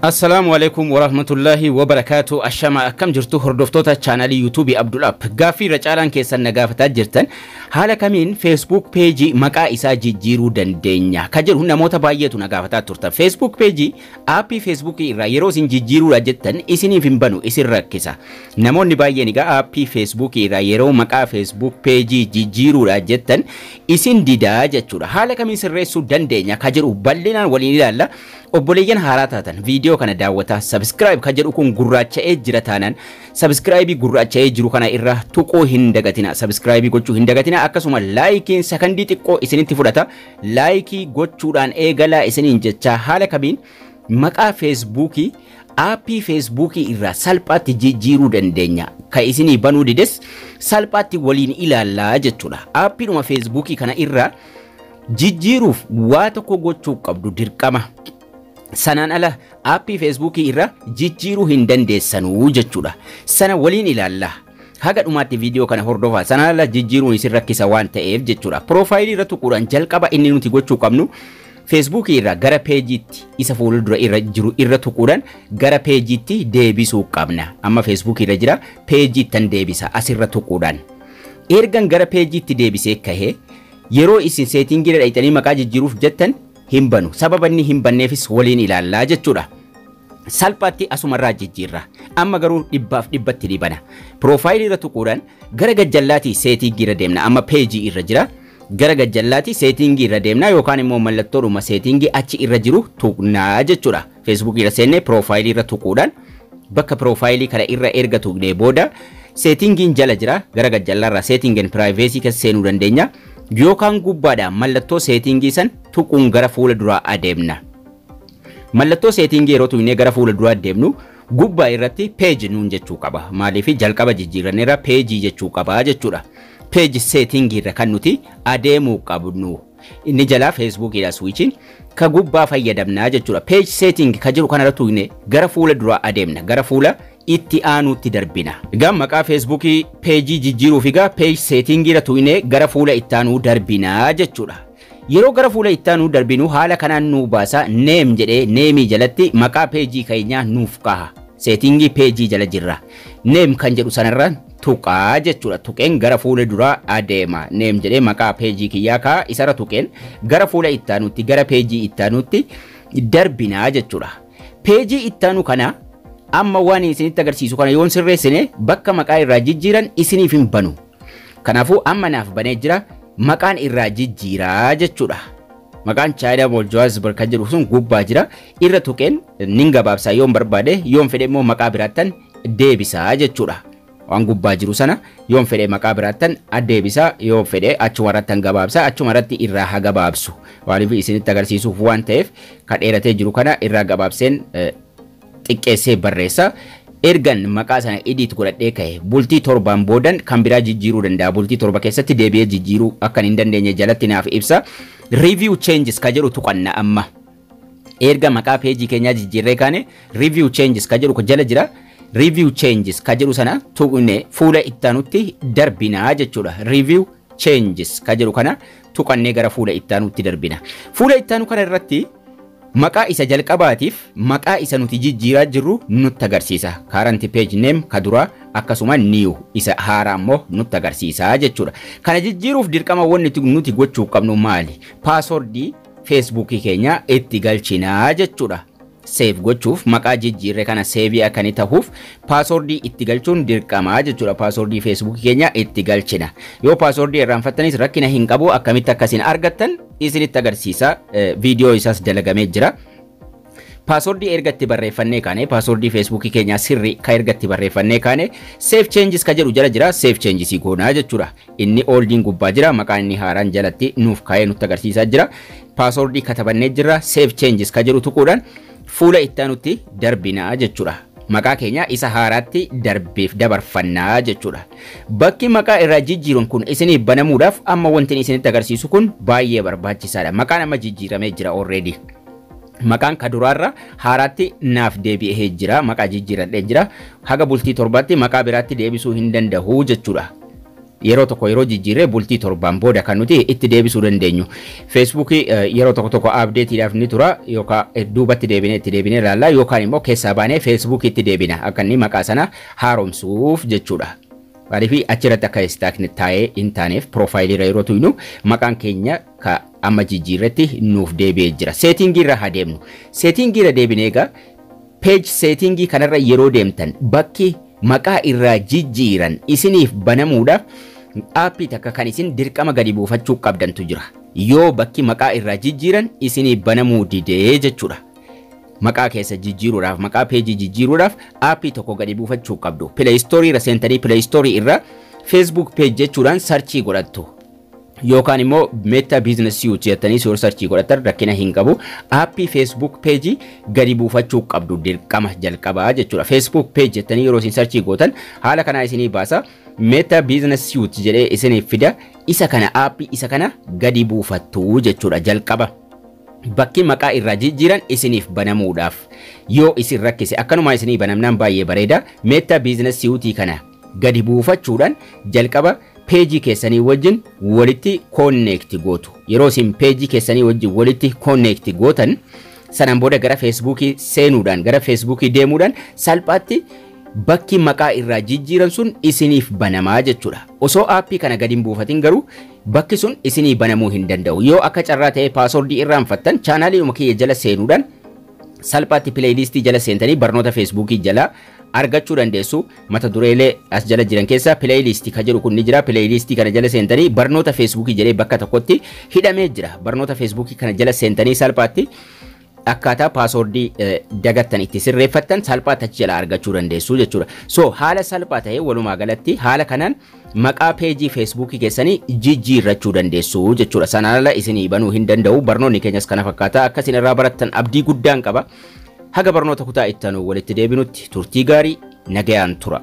Assalamualaikum warahmatullahi wabarakatuh. Ashama akkam jirtu hordoftoota chaanalii YouTube Abdul App. Gaaffii irra caalaan keessan na gaafataa jirtan haala kamiin Facebook page maqaa isaa jijjiiruu dandeenya ka jedhu namoota baay'eetu na gaafataa turtan. Facebook page aappii Facebook irraa yeroo isin jijjiiruudha jettan isiniif hin banu isin rakkisa. Namoonni baay'een egaa aappii Facebook irraa yeroo maqaa Facebook page jijjiiruudha jettan isin didaa jechuudha. Haala kamiin sirreessuu dandeenya ka jedhu bal'inaan waliin ilaalla. Obboleeyyan haaraa taatan video kana daawwataa subscribe ka jedhu kun gurraacha'ee jira taanaan subscribe gurraacha'ee jiru kana irra tuquu hin dagatina. Subscribe gochuu hin dagatina. Akkasuma laayikiin sakandii xiqqoo isinitti fudhata. Laayikii gochuudhaan eegalaa isiniin jecha haala kamiin maqaa Facebookii aappii Facebookii irraa salphaatti jijjiiruu dandeenya ka isinii banuu dides salphaatti waliin ilaallaa jechuudha. Aappiidhuma Facebookii kana irraa jijjiiruuf waa tokko gochuu qabdu dirqama. Sanaan ala aappii Facebookii irra jijjiiruu hin dandeessanuu jechuudha. Sana waliin ilaalla. Haga dhumaatti video kana hordofaa. Sanaan ala jijjiiruun isin rakkisa waan ta'eef jechuudha. Profaayilii irra tuquudhaan jalqaba inni nuti gochuu qabnu Facebookii irra gara peejiitti isa fuuldura irra jiru irra tuquudhaan gara peejiitti deebisuu qabna. Amma Facebookii irra jira peejiittan deebisa asirra tuquudhaan. Ergan gara peejiitti deebisee kahee yeroo isin seetingii irra dhaqxanii maqaa jijjiiruuf jettan himbanu sababa inni himbanneefis waliin ilaallaa jechuudha. Salphaatti asumarraa jijjiirra. Amma garuu dhibbaaf dhibbatti dibana. Profaayilii irra tuquudhaan gara gajjallaatii seetingii irra deemna. Amma peejii irra jira. Gara gajjallaatii seetingii irra deemna yookaan immoo mallattoodhuma seetingii achi irra jiru tuqnaa jechuudha. Facebook irra seennee profaayilii irra tuquudhaan bakka profaayilii kana irra erga tuqnee booda seetingiin jala jira. Gara gajjallaarraa seetingin privacy keessa seenuu dandeenya. Yookaan gubbaadhaan mallattoo seetingii san tuquun gara fuula duraa adeemna. Mallattoo seetingii yeroo tuqnee gara fuula duraa adeemnu gubbaa irratti page nuun jechuu qaba. Maaliif jalqaba jijjiirranneerra page jechuu qaba jechuudha. Page seetingii irra kan nuti adeemuu qabnu. Inni jalaa Facebookiidha switchiin ka gubbaa fayyadamnaa jechuudha. Page setting ka jiru kanarra tuqnee gara fuula duraa adeemna. Gara fuula itti aanutti darbina. Egaa maqaa Facebookii page jijjiiruuf egaa page setting irra tuqnee gara fuula itti aanuu darbina jechuudha. Yeroo gara fuula itti aanuu darbinu haala kanaan nu baasa name jedhee name jalatti maqaa page keenyaa nuuf kaha. Setting page jala jirra. Name kan jedhu sanarra tuqaa jechuudha. Tuqeen gara fuula duraa adeema. Name jedhee maqaa page kiyyaa kaha isarra tuqeen gara fuula itti aanutti gara page itti aanutti darbina jechuudha. Page itti aanu kana amma waan isinitti agarsiisu kana yoon sirreessine bakka maqaa irraa jijjiiran isiniif hin banu. Kanaafuu amma naaf banee jira maqaan irraa jijjiiraa jechuudha. Maqaan China Moljoaz barka jedhu sun gubbaa jira. Irra tuqeen nin gabaabsaa yoon barbaade yoon fedhe immoo maqaa biraattan deebisaa jechuudha. Waan gubbaa jiru sana yoon fedhe maqaa biraattan deebisaa yoon fedhe achumarrattan gabaabsaa achumarratti irraa haa gabaabsu. Waaniif isinitti agarsiisuuf waan ta'eef ka dheeratee jiru kana irraa gabaabseen xiqqeessee barreessa. Ergan maqaa sana edit godhadhee ka'e bultii torbaan boodan kan biraa jijjiiruu danda'a. Bultii torba keessatti deebi'ee jijjiiruu akka hin dandeenye jalatti naaf ibsa. Review changes ka jedhu tuqanna amma. Erga maqaa peejii keenyaa jijjiirree kaane review changes ka jedhu jala jira. Review changes ka jedhu sana tuqne fuula itti aanutti darbinaa jechuudha. Review changes ka jedhu kana tuqannee gara fuula itti aanutti darbina. Fuula itti aanu kana irratti maqaa isa jalqabaatiif maqaa isa nuti jijjiiraa jirru nutti agarsiisa. Current page name ka duraa akkasuma new isa haaraa immoo nutti agarsiisa jechuudha. Kana jijjiiruuf dirqama wanni nuti gochuu qabnu maali? Passwordii Facebookii keenya itti galchinaa jechuudha. Save gochuuf maqaa jijjiirre kana save akkani ta'uuf passwordii itti galchuun dirqama jechuudha. Passwordii Facebook keenya itti galchina. Yoo passwordii irraanfattanis rakkina hin qabu akkamitti akkasin argattan isinitti agarsiisa. Video isaas dalagamee jira. Passwordii ergatti barreeffannee kaane passwordii Facebook keenya sirri ka ergatti barreeffannee kaane save changes ka jedhu jala jira. Save changes goonaa jechuudha. Inni oldiin gubbaa jira maqaan inni haaraan jalatti nuuf kaa'ee nutti agarsiisaa jira. Passwordii katabannee jira. Save changes ka jedhu tuquudhaan fuula itti aanutti darbinaa jechuudha. Maqaa keenya isa haaraatti darbeef dabarfannaa jechuudha. Bakki maqaa irraa jijjiiruun kun isiniif banamuudhaaf amma wanti isinitti agarsiisu kun baay'ee barbaachisaadha. Maqaan amma jijjiiramee jira already. Maqaan ka duraarra haaraatti naaf deebi'ee jira. Maqaa jijjiiradhee jira. Haga bultii torbaatti maqaa biraatti deebisuu hin danda'u jechuudha. yeroo tokko yeroo jijjiirree bultii torbaan booda kan nuti itti deebisuu dandeenyu. Facebook yeroo tokko updateidhaaf ni tura yookaan duubatti deebinee ilaalla yookaan immoo keessaa baanee Facebook itti deebina akka inni maqaa sana haaromsuuf jechuudha. Maaliif achirratti akka istaakni taa'ee hin taaneef profaayiliirra yeroo tuynu maqaan keenya ka amma jijjiirratti nuuf deebi'ee jira. Seetingii irra haa deemnu. Seetingii irra deebinee egaa page seetingii kanarra yeroo deemtan bakki maqaa irraa jijjiiran isiniif banamuudhaaf aappii takka kan isin dirqama gadi buufachuu qabdantu jira. Yoo bakki maqaa irraa jijjiiran isiniif banamuu didee jechuudha. Maqaa keessa jijjiiruudhaaf maqaa peejii jijjiiruudhaaf aappii tokko gadi buufachuu qabdu. Play Store irra seentanii Play Store irra Facebook page jechuudhaan sarchii godhattu. Yookaan immoo Meta Business Suite jettanii yoo sarchii godhatan rakkina hin qabu. Aappii Facebook page gadi buufachuu qabdu dirqama jalqabaa jechuudha. Facebook page jettanii yeroo isin sarchii gootan haala kanaa isinii baasa. Meta Business Suite jedhee isiniif fida. Isa kana aappii isa kana gadi buufattu jechuudha jalqaba. Bakki maqaa irraa jijjiiran isiniif banamuudhaaf yoo isin rakkise akkanuma isinii banamnaan baay'ee bareeda. Meta Business Suite kana gadi buufachuudhaan jalqaba peejii keessanii wajjin walitti connect gootu. Yeroo isin peejii keessanii wajjin walitti connect gootan sanaan booda gara Facebook seenuudhaan gara Facebook deemuudhaan salphaatti bakki maqaa irraa jijjiiran sun isiniif banamaa jechuudha. Osoo aappii kana gadi hin buufatin garuu bakki sun isinii banamuu hin danda'u. Yoo akka carraa ta'e paaswordii irraanfattan chaanaalii kiyya jala seenuudhaan salphaatti pileeylistii jala seentanii barnoota Facebook jala argachuu dandeessu. Mata dureelee as jala jiran keessa pileeylistii ka jedhu kun ni jira. Pileeylistii kana jala seentanii barnoota Facebook jedhee bakka tokkotti hidhamee jira. Barnoota Facebook kana jala seentanii salphaatti akkaataa paaswordii dagattan itti sirreeffattan salphaatti achi jala argachuu dandeessu jechuudha. So haala salphaa ta'e walumaa galatti haala kanaan maqaa peejii Facebook keessanii jijjiirrachuu dandeessu jechuudha. Sanaan ala isinii banuu hin danda'u. Barnoonni keenyas kana fakkaata. Akkasiin irraa barattan abdii guddaan qaba. Haga barnoota kutaa itti aanu walitti deebinutti turtii gaarii nagayaan tura.